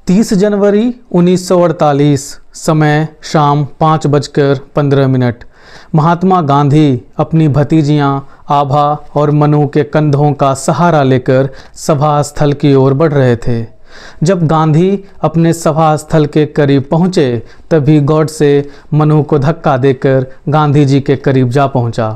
30 जनवरी 1948, समय शाम 5:15। महात्मा गांधी अपनी भतीजियां आभा और मनु के कंधों का सहारा लेकर सभा स्थल की ओर बढ़ रहे थे। जब गांधी अपने सभा स्थल के करीब पहुंचे तभी गॉडसे मनु को धक्का देकर गांधी जी के करीब जा पहुंचा।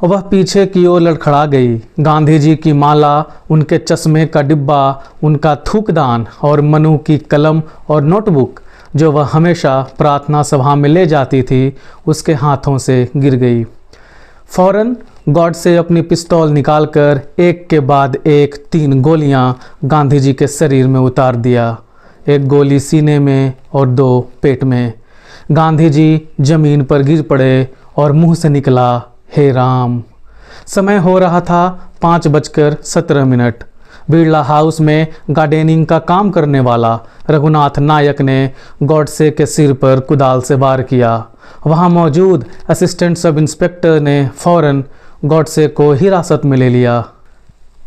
वह पीछे की ओर लड़खड़ा गई। गांधी जी की माला, उनके चश्मे का डिब्बा, उनका थूकदान और मनु की कलम और नोटबुक जो वह हमेशा प्रार्थना सभा में ले जाती थी, उसके हाथों से गिर गई। फौरन गॉडसे अपनी पिस्तौल निकालकर एक के बाद एक 3 गोलियां गांधी जी के शरीर में उतार दिया। एक गोली सीने में और 2 पेट में। गांधी जी जमीन पर गिर पड़े और मुंह से निकला, हे राम। समय हो रहा था 5:17। बिरला हाउस में गार्डनिंग का काम करने वाला रघुनाथ नायक ने गॉडसे के सिर पर कुदाल से वार किया। वहां मौजूद असिस्टेंट सब इंस्पेक्टर ने फौरन गॉडसे को हिरासत में ले लिया।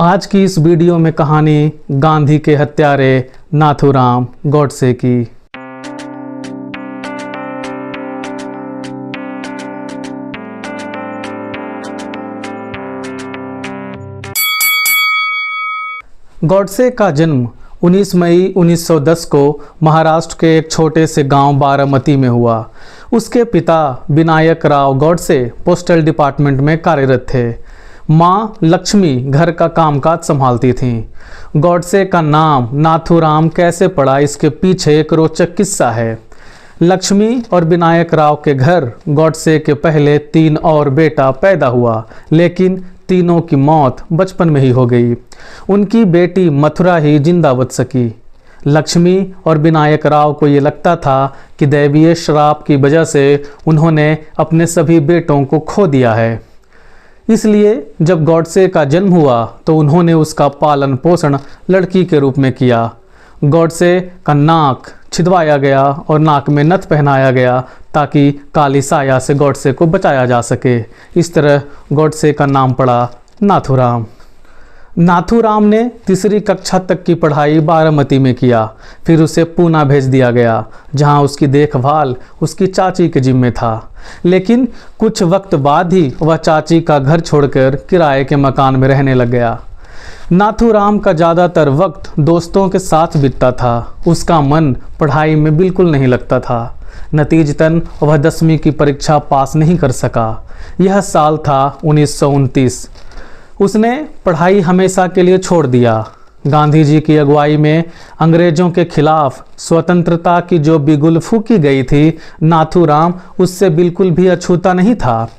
आज की इस वीडियो में कहानी गांधी के हत्यारे नाथूराम गॉडसे की। गॉडसे का जन्म 19 मई 1910 को महाराष्ट्र के एक छोटे से गांव बारामती में हुआ। उसके पिता विनायक राव गॉडसे पोस्टल डिपार्टमेंट में कार्यरत थे। मां लक्ष्मी घर का कामकाज संभालती थीं। गॉडसे का नाम नाथूराम कैसे पड़ा, इसके पीछे एक रोचक किस्सा है। लक्ष्मी और विनायक राव के घर गॉडसे के पहले 3 और बेटा पैदा हुआ, लेकिन तीनों की मौत बचपन में ही हो गई। उनकी बेटी मथुरा ही जिंदा बच सकी। लक्ष्मी और विनायक राव को ये लगता था कि दैवीय श्राप की वजह से उन्होंने अपने सभी बेटों को खो दिया है। इसलिए जब गॉडसे का जन्म हुआ तो उन्होंने उसका पालन पोषण लड़की के रूप में किया। गॉडसे का नाक छिदवाया गया और नाक में नथ पहनाया गया ताकि काली साया से गॉडसे को बचाया जा सके। इस तरह गॉडसे का नाम पड़ा नाथूराम। नाथूराम ने 3री कक्षा तक की पढ़ाई बारामती में किया। फिर उसे पूना भेज दिया गया, जहां उसकी देखभाल उसकी चाची के जिम्मे था। लेकिन कुछ वक्त बाद ही वह चाची का घर छोड़कर किराए के मकान में रहने लग गया। नाथूराम का ज़्यादातर वक्त दोस्तों के साथ बीतता था। उसका मन पढ़ाई में बिल्कुल नहीं लगता था। नतीजतन वह 10वीं की परीक्षा पास नहीं कर सका। यह साल था 1929। उसने पढ़ाई हमेशा के लिए छोड़ दिया। गांधी जी की अगुवाई में अंग्रेजों के खिलाफ स्वतंत्रता की जो बिगुल फूंकी गई थी, नाथूराम उससे बिल्कुल भी अछूता नहीं था।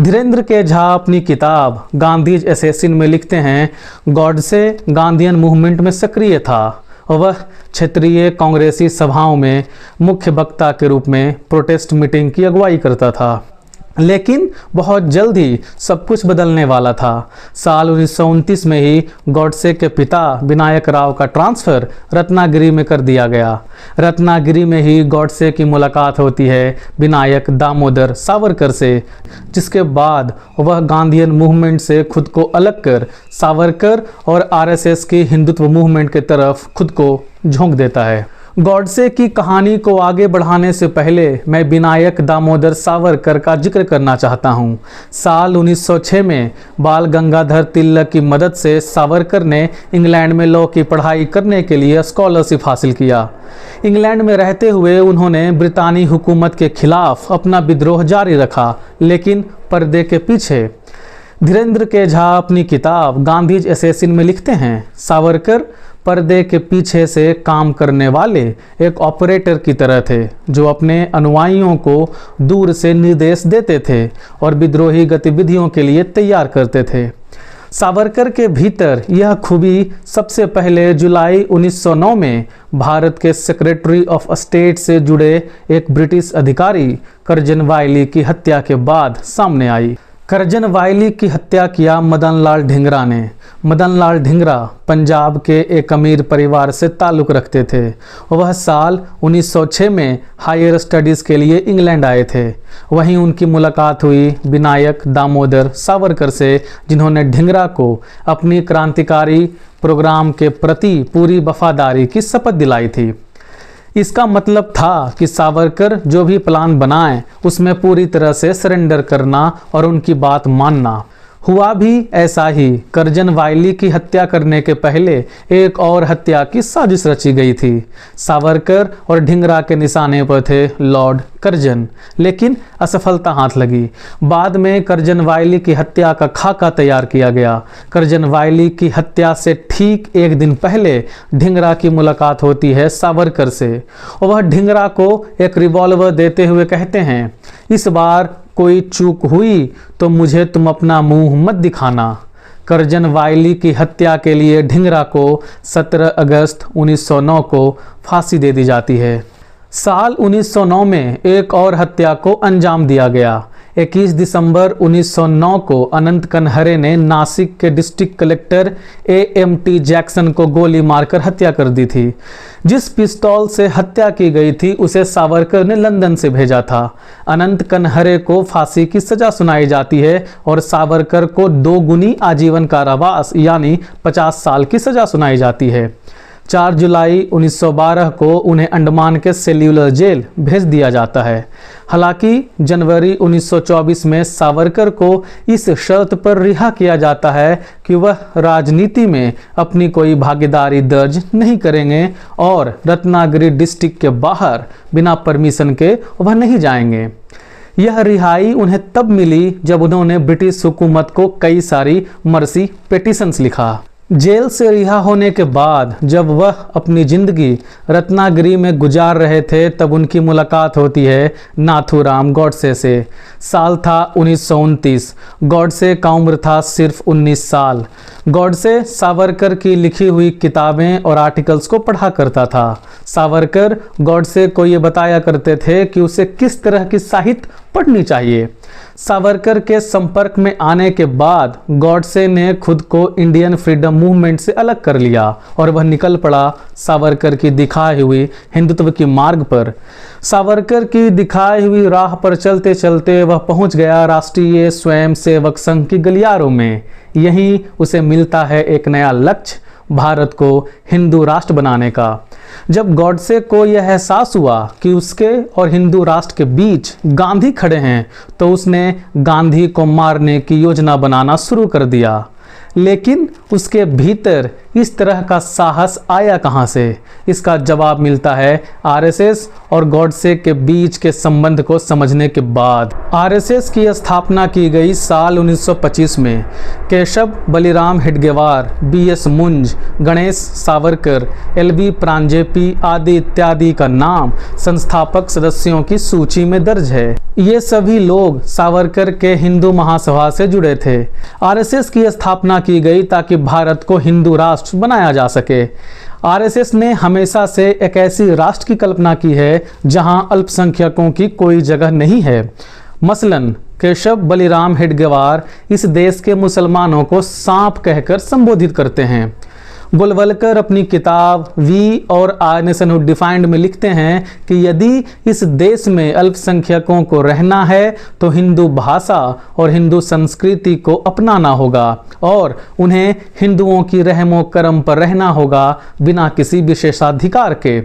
धीरेन्द्र के झा अपनी किताब गांधीज असैसिन में लिखते हैं, गॉडसे गांधीयन मूवमेंट में सक्रिय था। वह क्षेत्रीय कांग्रेसी सभाओं में मुख्य वक्ता के रूप में प्रोटेस्ट मीटिंग की अगुवाई करता था। लेकिन बहुत जल्द ही सब कुछ बदलने वाला था। साल 1929 में ही गॉडसे के पिता विनायक राव का ट्रांसफ़र रत्नागिरी में कर दिया गया। रत्नागिरी में ही गॉडसे की मुलाकात होती है विनायक दामोदर सावरकर से, जिसके बाद वह गांधीयन मूवमेंट से खुद को अलग कर सावरकर और आरएसएस की हिंदुत्व मूवमेंट की तरफ खुद को झोंक देता है। गॉडसे की कहानी को आगे बढ़ाने से पहले मैं विनायक दामोदर सावरकर का जिक्र करना चाहता हूँ। साल 1906 में बाल गंगाधर तिलक की मदद से सावरकर ने इंग्लैंड में लॉ की पढ़ाई करने के लिए स्कॉलरशिप हासिल किया। इंग्लैंड में रहते हुए उन्होंने ब्रितानी हुकूमत के खिलाफ अपना विद्रोह जारी रखा, लेकिन पर्दे के पीछे। धीरेन्द्र के झा अपनी किताब गांधीज असैसिन में लिखते हैं, सावरकर पर्दे के पीछे से काम करने वाले एक ऑपरेटर की तरह थे, जो अपने अनुयायियों को दूर से निर्देश देते थे और विद्रोही गतिविधियों के लिए तैयार करते थे। सावरकर के भीतर यह खूबी सबसे पहले जुलाई 1909 में भारत के सेक्रेटरी ऑफ स्टेट से जुड़े एक ब्रिटिश अधिकारी कर्जन वायली की हत्या के बाद सामने आई। करजन वायली की हत्या किया मदन लाल ढींगरा ने। मदन लाल ढींगरा पंजाब के एक अमीर परिवार से ताल्लुक़ रखते थे। वह साल 1906 में हायर स्टडीज़ के लिए इंग्लैंड आए थे। वहीं उनकी मुलाकात हुई विनायक दामोदर सावरकर से, जिन्होंने ढींगरा को अपनी क्रांतिकारी प्रोग्राम के प्रति पूरी वफादारी की शपथ दिलाई थी। इसका मतलब था कि सावरकर जो भी प्लान बनाए उसमें पूरी तरह से सरेंडर करना और उनकी बात मानना। हुआ भी ऐसा ही। करजन वायली की हत्या करने के पहले एक और हत्या की साजिश रची गई थी। सावरकर और ढींगरा के निशाने पर थे लॉर्ड करजन, लेकिन असफलता हाथ लगी। बाद में करजन वायली की हत्या का खाका तैयार किया गया। करजन वायली की हत्या से ठीक एक दिन पहले ढींगरा की मुलाकात होती है सावरकर से और वह ढींगरा को एक रिवॉल्वर देते हुए कहते हैं, इस बार कोई चूक हुई तो मुझे तुम अपना मुंह मत दिखाना। करजन वायली की हत्या के लिए ढींगरा को 17 अगस्त 1909 को फांसी दे दी जाती है। साल 1909 में एक और हत्या को अंजाम दिया गया। 21 दिसंबर 1909 को अनंत कनहरे ने नासिक के डिस्ट्रिक्ट कलेक्टर AMT जैक्सन को गोली मारकर हत्या कर दी थी। जिस पिस्तौल से हत्या की गई थी उसे सावरकर ने लंदन से भेजा था। अनंत कनहरे को फांसी की सजा सुनाई जाती है और सावरकर को 2 गुनी आजीवन कारावास यानी 50 साल की सजा सुनाई जाती है। 4 जुलाई 1912 को उन्हें अंडमान के सेल्यूलर जेल भेज दिया जाता है। हालांकि जनवरी 1924 में सावरकर को इस शर्त पर रिहा किया जाता है कि वह राजनीति में अपनी कोई भागीदारी दर्ज नहीं करेंगे और रत्नागिरी डिस्ट्रिक्ट के बाहर बिना परमिशन के वह नहीं जाएंगे। यह रिहाई उन्हें तब मिली जब उन्होंने ब्रिटिश हुकूमत को कई सारी मर्सी पिटीशंस लिखा। जेल से रिहा होने के बाद जब वह अपनी जिंदगी रत्नागिरी में गुजार रहे थे तब उनकी मुलाकात होती है नाथूराम गॉडसे से। साल था 1929। गॉडसे का उम्र था सिर्फ 19 साल। गॉडसे सावरकर की लिखी हुई किताबें और आर्टिकल्स को पढ़ा करता था। सावरकर गॉडसे को ये बताया करते थे कि उसे किस तरह की साहित्य पढ़नी चाहिए। सावरकर के संपर्क में आने के बाद गॉडसे ने खुद को इंडियन फ्रीडम मूवमेंट से अलग कर लिया और वह निकल पड़ा सावरकर की दिखाई हुई हिंदुत्व की मार्ग पर। सावरकर की दिखाई हुई राह पर चलते चलते वह पहुंच गया राष्ट्रीय स्वयंसेवक संघ की गलियारों में। यहीं उसे मिलता है एक नया लक्ष्य, भारत को हिंदू राष्ट्र बनाने का। जब गॉडसे को यह एहसास हुआ कि उसके और हिंदू राष्ट्र के बीच गांधी खड़े हैं तो उसने गांधी को मारने की योजना बनाना शुरू कर दिया। लेकिन उसके भीतर इस तरह का साहस आया कहां से? इसका जवाब मिलता है आरएसएस और गॉडसे के बीच के संबंध को समझने के बाद। आरएसएस की स्थापना की गई साल 1925 में। केशव बलिराम हेडगेवार, BS मुंज, गणेश सावरकर, LV प्रांजेपी आदि इत्यादि का नाम संस्थापक सदस्यों की सूची में दर्ज है। ये सभी लोग सावरकर के हिंदू महासभा से जुड़े थे। आरएसएस की स्थापना की गई ताकि भारत को हिंदू राष्ट्र बनाया जा सके। आरएसएस ने हमेशा से एक ऐसी राष्ट्र की कल्पना की है जहां अल्पसंख्यकों की कोई जगह नहीं है। मसलन केशव बलिराम हेडगेवार इस देश के मुसलमानों को सांप कहकर संबोधित करते हैं। गोलवलकर अपनी किताब वी और आर नेशन हु डिफाइंड में लिखते हैं कि यदि इस देश में अल्पसंख्यकों को रहना है तो हिंदू भाषा और हिंदू संस्कृति को अपनाना होगा और उन्हें हिंदुओं की रहमो करम पर रहना होगा बिना किसी विशेषाधिकार के।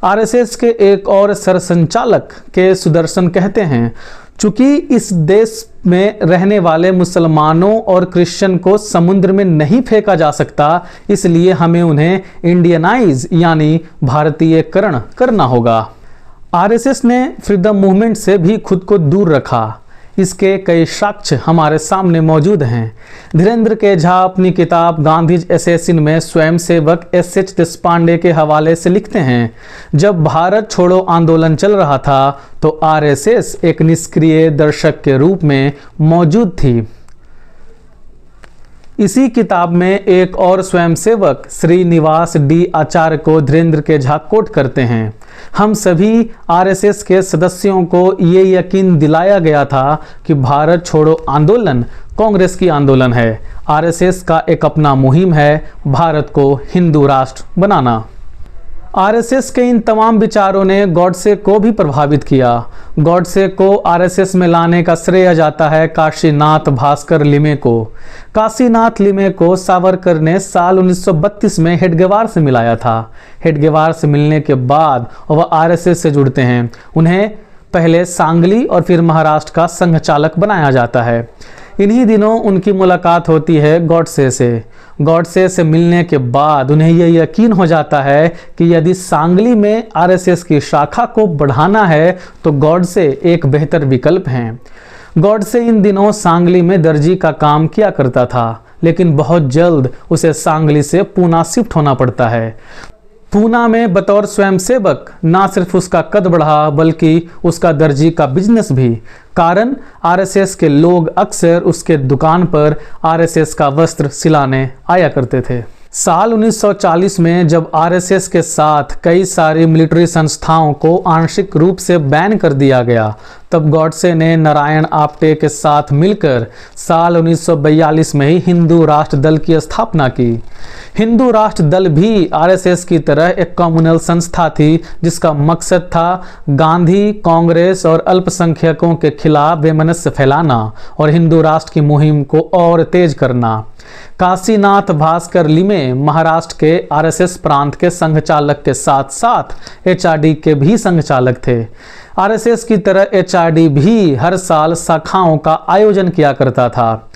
आरएसएस के एक और सरसंचालक के सुदर्शन कहते हैं, चूंकि इस देश में रहने वाले मुसलमानों और क्रिश्चियन को समुद्र में नहीं फेंका जा सकता, इसलिए हमें उन्हें इंडियनाइज यानी भारतीयकरण करना होगा। आरएसएस ने फ्रीडम मूवमेंट से भी खुद को दूर रखा। इसके कई साक्ष्य हमारे सामने मौजूद हैं। धीरेन्द्र के झा अपनी किताब गांधीज असैसिन में स्वयंसेवक SH देशपांडे के हवाले से लिखते हैं, जब भारत छोड़ो आंदोलन चल रहा था तो आरएसएस एक निष्क्रिय दर्शक के रूप में मौजूद थी। इसी किताब में एक और स्वयंसेवक श्रीनिवास D आचार्य को धीरेन्द्र के झा कोट करते हैं, हम सभी आरएसएस के सदस्यों को ये यकीन दिलाया गया था कि भारत छोड़ो आंदोलन कांग्रेस की आंदोलन है। आरएसएस का एक अपना मुहिम है, भारत को हिंदू राष्ट्र बनाना। आरएसएस के इन तमाम विचारों ने गॉडसे को भी प्रभावित किया। गॉडसे को आरएसएस में लाने का श्रेय जाता है काशीनाथ भास्कर लिमे को। काशीनाथ लिमे को सावरकर ने साल 1932 में हेडगेवार से मिलाया था। हेडगेवार से मिलने के बाद वह आरएसएस से जुड़ते हैं। उन्हें पहले सांगली और फिर महाराष्ट्र का संघ चालक बनाया जाता है। इन्हीं दिनों उनकी मुलाकात होती है गॉडसे से। गॉडसे से मिलने के बाद उन्हें यह यकीन हो जाता है कि यदि सांगली में आरएसएस की शाखा को बढ़ाना है तो गॉडसे एक बेहतर विकल्प हैं। गॉडसे इन दिनों सांगली में दर्जी का काम किया करता था, लेकिन बहुत जल्द उसे सांगली से पूना शिफ्ट होना पड़ता है। पूना में बतौर स्वयंसेवक ना सिर्फ उसका कद बढ़ा बल्कि उसका दर्जी का बिजनेस भी। कारण आरएसएस के लोग अक्सर उसके दुकान पर आरएसएस का वस्त्र सिलाने आया करते थे। साल 1940 में जब आरएसएस के साथ कई सारी मिलिट्री संस्थाओं को आंशिक रूप से बैन कर दिया गया, तब गॉडसे ने नारायण आप्टे के साथ मिलकर साल 1942 में ही हिंदू राष्ट्र दल की स्थापना की। हिंदू राष्ट्र दल भी आरएसएस की तरह एक कम्युनल संस्था थी, जिसका मकसद था गांधी, कांग्रेस और अल्पसंख्यकों के खिलाफ वैमनस्य फैलाना और हिंदू राष्ट्र की मुहिम को और तेज करना। काशीनाथ भास्कर लिमे महाराष्ट्र के आरएसएस प्रांत के संघ चालक के साथ साथ एचआरडी के भी संघ चालक थे। आरएसएस की तरह एचआरडी भी हर साल शाखाओं का आयोजन किया करता था।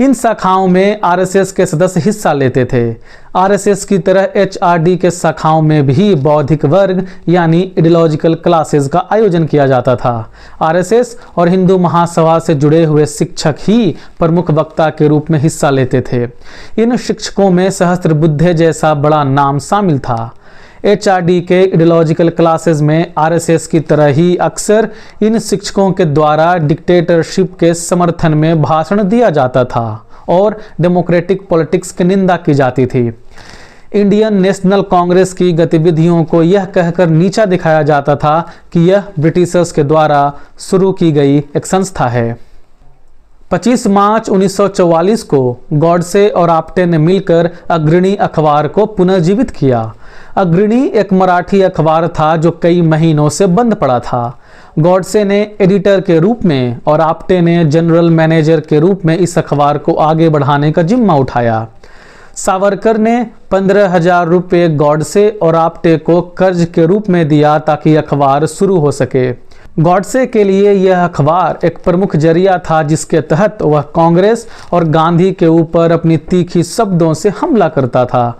इन शाखाओं में आरएसएस के सदस्य हिस्सा लेते थे। आरएसएस की तरह एचआरडी के शाखाओं में भी बौद्धिक वर्ग यानी आइडियोलॉजिकल क्लासेस का आयोजन किया जाता था। आरएसएस और हिंदू महासभा से जुड़े हुए शिक्षक ही प्रमुख वक्ता के रूप में हिस्सा लेते थे। इन शिक्षकों में सहस्त्रबुद्धे जैसा बड़ा नाम शामिल था। एचआरडी के आइडियोलॉजिकल क्लासेस में आरएसएस की तरह ही अक्सर इन शिक्षकों के द्वारा डिक्टेटरशिप के समर्थन में भाषण दिया जाता था और डेमोक्रेटिक पॉलिटिक्स की निंदा की जाती थी। इंडियन नेशनल कांग्रेस की गतिविधियों को यह कहकर नीचा दिखाया जाता था कि यह ब्रिटिशर्स के द्वारा शुरू की गई एक संस्था है। 25 मार्च 1944 को गॉडसे और आप्टे ने मिलकर अग्रणी अखबार को पुनर्जीवित किया। अग्रणी एक मराठी अखबार था जो कई महीनों से बंद पड़ा था। गॉडसे ने एडिटर के रूप में और आप्टे ने जनरल मैनेजर के रूप में इस अखबार को आगे बढ़ाने का जिम्मा उठाया। सावरकर ने 15,000 रुपये गॉडसे और आप्टे को कर्ज के रूप में दिया ताकि अखबार शुरू हो सके। गॉडसे के लिए यह अखबार एक प्रमुख जरिया था जिसके तहत वह कांग्रेस और गांधी के ऊपर अपनी तीखी शब्दों से हमला करता था।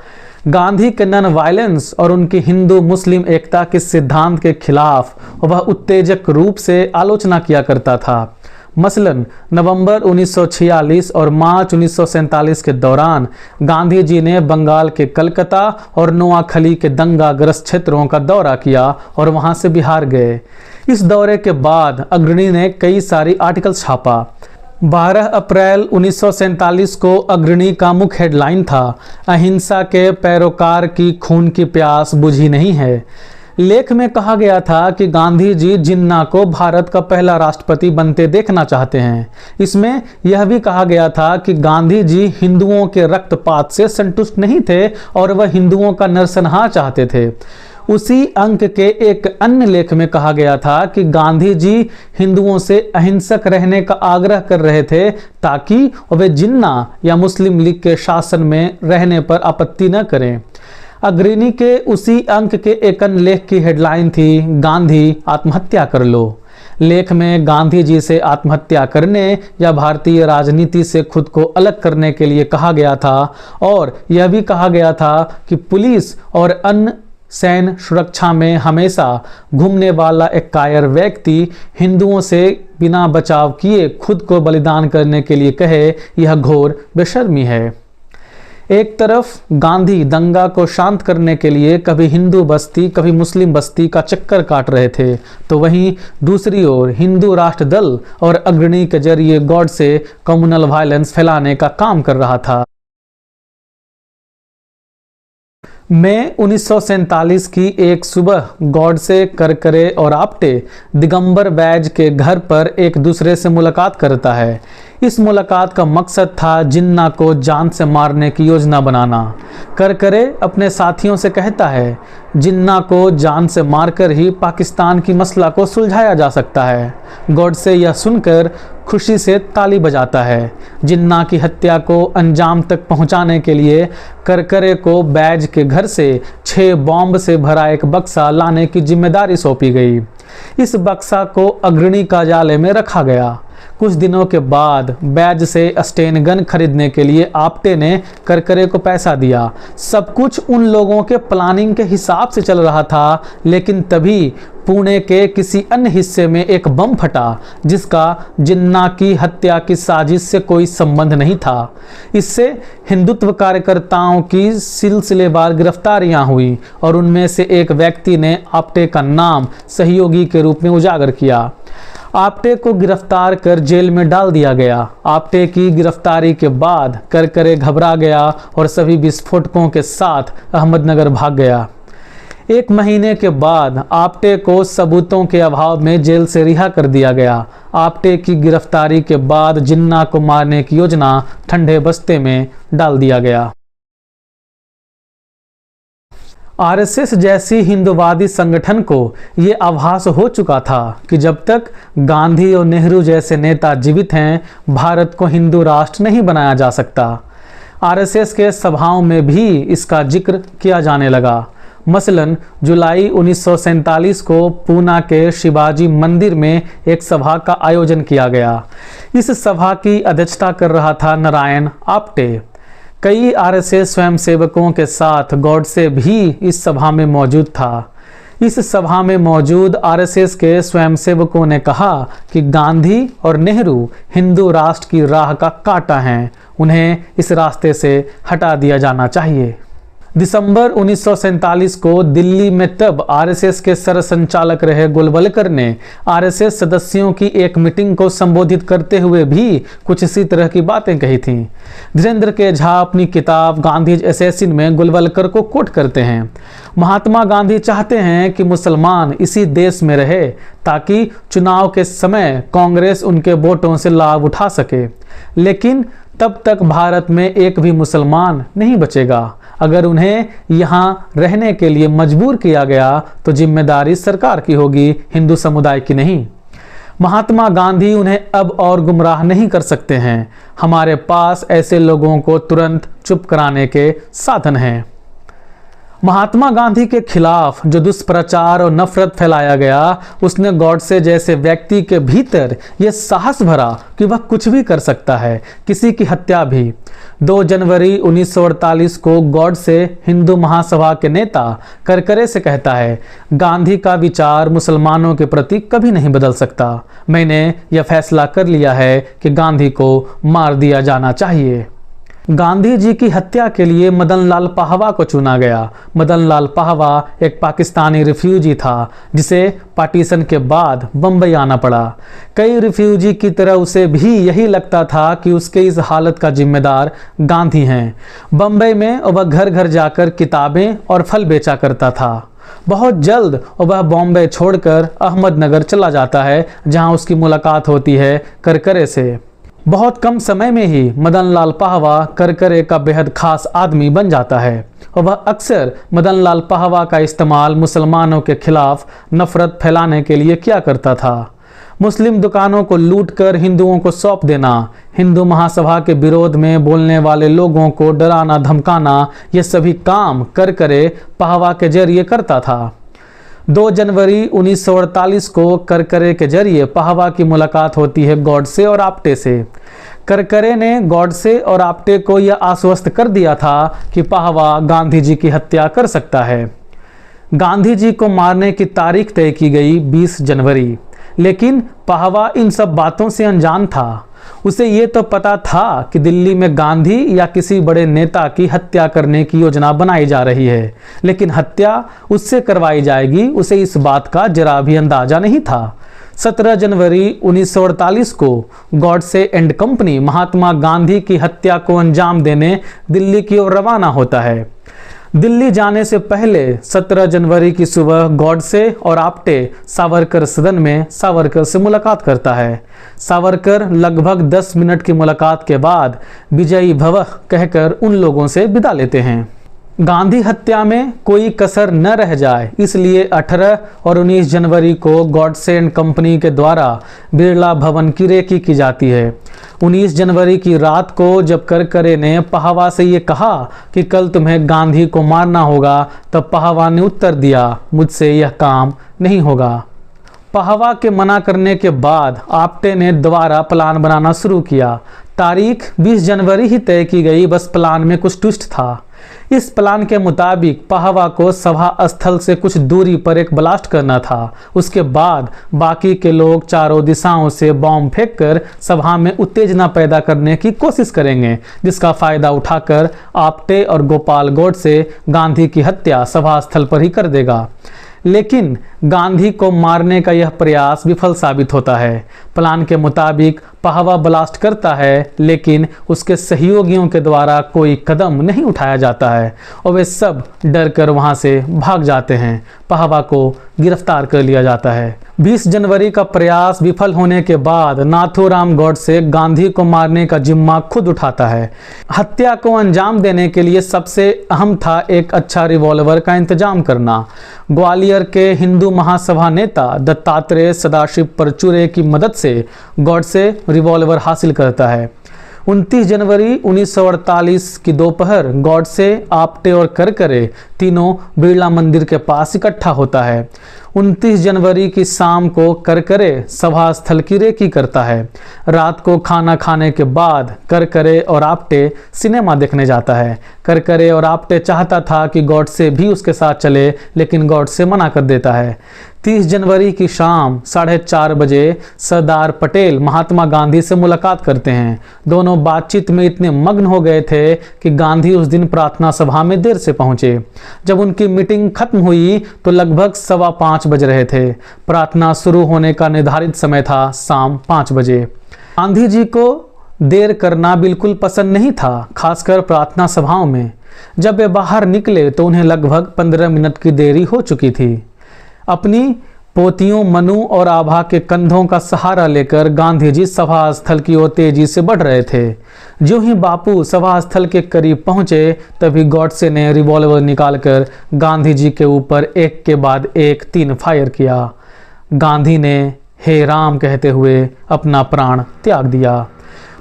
गांधी के नॉन वायलेंस और उनकी हिंदू मुस्लिम एकता के सिद्धांत के खिलाफ वह उत्तेजक रूप से आलोचना किया करता था। मसलन नवंबर 1946 और मार्च 1947 के दौरान गांधी जी ने बंगाल के कलकत्ता और नोआखली के दंगाग्रस्त क्षेत्रों का दौरा किया और वहां से बिहार गए। इस दौरे के बाद अग्रणी ने कई सारी आर्टिकल छापा। 12 अप्रैल 1947 को अग्रणी का मुख्य हेडलाइन था, अहिंसा के पैरोकार की खून की प्यास बुझी नहीं है। लेख में कहा गया था कि गांधी जी जिन्ना को भारत का पहला राष्ट्रपति बनते देखना चाहते हैं। इसमें यह भी कहा गया था कि गांधी जी हिंदुओं के रक्तपात से संतुष्ट नहीं थे और वह हिंदुओं का नरसंहार चाहते थे। उसी अंक के एक अन्य लेख में कहा गया था कि गांधी जी हिंदुओं से अहिंसक रहने का आग्रह कर रहे थे ताकि वे जिन्ना या मुस्लिम लीग के शासन में रहने पर आपत्ति न करें। अग्रणी के उसी अंक के एक अन्य लेख की हेडलाइन थी, गांधी आत्महत्या कर लो। लेख में गांधी जी से आत्महत्या करने या भारतीय राजनीति से खुद को अलग करने के लिए कहा गया था और यह भी कहा गया था कि पुलिस और अन्य सैन्य सुरक्षा में हमेशा घूमने वाला एक कायर व्यक्ति हिंदुओं से बिना बचाव किए खुद को बलिदान करने के लिए कहे, यह घोर बेशर्मी है। एक तरफ गांधी दंगा को शांत करने के लिए कभी हिंदू बस्ती कभी मुस्लिम बस्ती का चक्कर काट रहे थे, तो वहीं दूसरी ओर हिंदू राष्ट्र दल और अग्रणी के जरिए गॉडसे कम्युनल वायलेंस फैलाने का काम कर रहा था। मई 1947 की एक सुबह गॉडसे, करकरे और आप्टे दिगंबर बैज के घर पर एक दूसरे से मुलाकात करता है। इस मुलाकात का मकसद था जिन्ना को जान से मारने की योजना बनाना। करकरे अपने साथियों से कहता है, जिन्ना को जान से मारकर ही पाकिस्तान की मसला को सुलझाया जा सकता है। गॉडसे यह सुनकर खुशी से ताली बजाता है। जिन्ना की हत्या को अंजाम तक पहुंचाने के लिए करकरे को बैज के घर से 6 बॉम्ब से भरा एक बक्सा लाने की जिम्मेदारी सौंपी गई। इस बक्सा को अग्रणी कार्यालय में रखा गया। कुछ दिनों के बाद बैज से स्टेन गन खरीदने के लिए आप्टे ने करकरे को पैसा दिया। सब कुछ उन लोगों के प्लानिंग के हिसाब से चल रहा था, लेकिन तभी पुणे के किसी अन्य हिस्से में एक बम फटा जिसका जिन्ना की हत्या की साजिश से कोई संबंध नहीं था। इससे हिंदुत्व कार्यकर्ताओं की सिलसिलेवार गिरफ्तारियां हुई और उनमें से एक व्यक्ति ने आप्टे का नाम सहयोगी के रूप में उजागर किया। आप्टे को गिरफ्तार कर जेल में डाल दिया गया। आप्टे की गिरफ्तारी के बाद करकरे घबरा गया और सभी विस्फोटकों के साथ अहमदनगर भाग गया। 1 महीने के बाद आप्टे को सबूतों के अभाव में जेल से रिहा कर दिया गया। आप्टे की गिरफ्तारी के बाद जिन्ना को मारने की योजना ठंडे बस्ते में डाल दिया गया। आरएसएस जैसी हिंदुवादी संगठन को ये आभास हो चुका था कि जब तक गांधी और नेहरू जैसे नेता जीवित हैं, भारत को हिंदू राष्ट्र नहीं बनाया जा सकता। आरएसएस के सभाओं में भी इसका जिक्र किया जाने लगा। मसलन जुलाई 1947 को पूना के शिवाजी मंदिर में एक सभा का आयोजन किया गया। इस सभा की अध्यक्षता कर रहा था नारायण आप्टे। कई आरएसएस स्वयंसेवकों के साथ गॉडसे भी इस सभा में मौजूद था। इस सभा में मौजूद आरएसएस के स्वयंसेवकों ने कहा कि गांधी और नेहरू हिंदू राष्ट्र की राह का कांटा हैं, उन्हें इस रास्ते से हटा दिया जाना चाहिए। दिसंबर 1947 को दिल्ली में तब आरएसएस के सरसंचालक रहे गोलवलकर ने आरएसएस सदस्यों की एक मीटिंग को संबोधित करते हुए भी कुछ इसी तरह की बातें कही थीं। धीरेन्द्र के झा अपनी किताब गांधीज असैसिन में गोलवलकर को कोट करते हैं। महात्मा गांधी चाहते हैं कि मुसलमान इसी देश में रहे ताकि चुनाव के समय कांग्रेस उनके वोटों से लाभ उठा सके, लेकिन तब तक भारत में एक भी मुसलमान नहीं बचेगा। अगर उन्हें यहाँ रहने के लिए मजबूर किया गया तो जिम्मेदारी सरकार की होगी, हिंदू समुदाय की नहीं। महात्मा गांधी उन्हें अब और गुमराह नहीं कर सकते हैं। हमारे पास ऐसे लोगों को तुरंत चुप कराने के साधन हैं। महात्मा गांधी के खिलाफ जो दुष्प्रचार और नफरत फैलाया गया, उसने गॉडसे जैसे व्यक्ति के भीतर यह साहस भरा कि वह कुछ भी कर सकता है, किसी की हत्या भी। 2 जनवरी 1948 को गॉडसे हिंदू महासभा के नेता करकरे से कहता है, गांधी का विचार मुसलमानों के प्रति कभी नहीं बदल सकता। मैंने यह फैसला कर लिया है कि गांधी को मार दिया जाना चाहिए। गांधी जी की हत्या के लिए मदन लाल पाहवा को चुना गया। मदन लाल पाहवा एक पाकिस्तानी रिफ्यूजी था जिसे पार्टीशन के बाद बम्बई आना पड़ा। कई रिफ्यूजी की तरह उसे भी यही लगता था कि उसके इस हालत का जिम्मेदार गांधी हैं। बम्बई में वह घर घर जाकर किताबें और फल बेचा करता था। बहुत जल्द वह बॉम्बे छोड़कर अहमदनगर चला जाता है, जहां उसकी मुलाकात होती है करकरे से। बहुत कम समय में ही मदन लाल पाहवा करकरे का बेहद खास आदमी बन जाता है और वह अक्सर मदन लाल पाहवा का इस्तेमाल मुसलमानों के खिलाफ नफरत फैलाने के लिए किया करता था। मुस्लिम दुकानों को लूटकर हिंदुओं को सौंप देना, हिंदू महासभा के विरोध में बोलने वाले लोगों को डराना धमकाना, ये सभी काम करकरे पाहवा के जरिए करता था। 2 जनवरी 1948 को करकरे के जरिए पाहवा की मुलाकात होती है गॉडसे और आप्टे से। करकरे ने गॉडसे और आप्टे को यह आश्वस्त कर दिया था कि पाहवा गांधी जी की हत्या कर सकता है। गांधी जी को मारने की तारीख तय की गई 20 जनवरी, लेकिन पाहवा इन सब बातों से अनजान था। उसे ये तो पता था कि दिल्ली में गांधी या किसी बड़े नेता की हत्या करने की योजना बनाई जा रही है, लेकिन हत्या उससे करवाई जाएगी, उसे इस बात का जरा भी अंदाजा नहीं था। 17 जनवरी 1948 को गॉडसे एंड कंपनी महात्मा गांधी की हत्या को अंजाम देने दिल्ली की ओर रवाना होता है। दिल्ली जाने से पहले 17 जनवरी की सुबह गॉडसे और आप्टे सावरकर सदन में सावरकर से मुलाकात करता है। सावरकर लगभग 10 मिनट की मुलाकात के बाद विजयी भव कहकर उन लोगों से विदा लेते हैं। गांधी हत्या में कोई कसर न रह जाए इसलिए 18 और 19 जनवरी को गॉडसे एंड कंपनी के द्वारा बिरला भवन की रेकी की जाती है। 19 जनवरी की रात को जब करकरे ने पहावा से ये कहा कि कल तुम्हें गांधी को मारना होगा, तब पहावा ने उत्तर दिया, मुझसे यह काम नहीं होगा। पहावा के मना करने के बाद आप्टे ने दोबारा प्लान बनाना शुरू किया। तारीख 20 जनवरी ही तय की गई, बस प्लान में कुछ ट्विस्ट था। इस प्लान के मुताबिक पहावा को सभा स्थल से कुछ दूरी पर एक ब्लास्ट करना था। उसके बाद बाकी के लोग चारों दिशाओं से बॉम्ब फेंककर सभा में उत्तेजना पैदा करने की कोशिश करेंगे, जिसका फायदा उठाकर आप्टे और गोपाल गोडसे गांधी की हत्या सभा स्थल पर ही कर देगा। लेकिन गांधी को मारने का यह प्रयास विफल साबित होता है। प्लान के मुताबिक पहावा ब्लास्ट करता है, लेकिन उसके सहयोगियों के द्वारा कोई कदम नहीं उठाया जाता है और वे सब डर कर वहां से भाग जाते हैं। पहावा को गिरफ्तार कर लिया जाता है। 20 जनवरी का प्रयास विफल होने के बाद नाथूराम गॉडसे गांधी को मारने का जिम्मा खुद उठाता है। हत्या को अंजाम देने के लिए सबसे अहम था एक अच्छा रिवॉल्वर का इंतजाम करना। ग्वालियर के हिंदू महासभा नेता दत्तात्रेय सदाशिव परचूरे की मदद से गॉडसे रिवॉल्वर हासिल करता है। 29 जनवरी 1948 की दोपहर गॉडसे, आप्टे और करकरे तीनों बिरला मंदिर के पास इकट्ठा होता है। 29 जनवरी की शाम को करकरे सभा स्थल की रेकी करता है। रात को खाना खाने के बाद करकरे और आप्टे सिनेमा देखने जाता है। करकरे और आप्टे चाहता था कि गॉडसे भी उसके साथ चले, लेकिन गॉडसे मना कर देता है। 30 जनवरी की शाम 4:30 बजे सरदार पटेल महात्मा गांधी से मुलाकात करते हैं। दोनों बातचीत में इतने मग्न हो गए थे कि गांधी उस दिन प्रार्थना सभा में देर से पहुंचे। जब उनकी मीटिंग खत्म हुई तो लगभग 5:15 बज रहे थे। प्रार्थना शुरू होने का निर्धारित समय था शाम 5 बजे। गांधी जी को देर करना बिल्कुल पसंद नहीं था, खासकर प्रार्थना सभाओं में। जब वे बाहर निकले तो उन्हें लगभग 15 मिनट की देरी हो चुकी थी। अपनी पोतियों मनु और आभा के कंधों का सहारा लेकर गांधी जी सभा स्थल की ओर तेजी से बढ़ रहे थे। जो ही बापू सभा स्थल के करीब पहुंचे तभी गॉडसे ने रिवॉल्वर निकालकर गांधी जी के ऊपर एक के बाद एक 3 फायर किया। गांधी ने हे राम कहते हुए अपना प्राण त्याग दिया।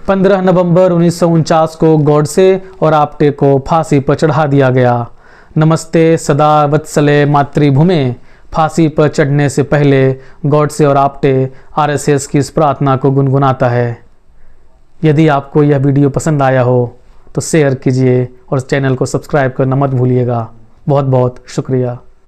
15 नवंबर 1949 को गॉडसे और आप्टे को फांसी पर चढ़ा दिया गया। नमस्ते सदा वत्सले मातृभूमि। फांसी पर चढ़ने से पहले गॉडसे और आप्टे आरएसएस की इस प्रार्थना को गुनगुनाता है। यदि आपको यह वीडियो पसंद आया हो तो शेयर कीजिए और चैनल को सब्सक्राइब करना मत भूलिएगा। बहुत बहुत शुक्रिया।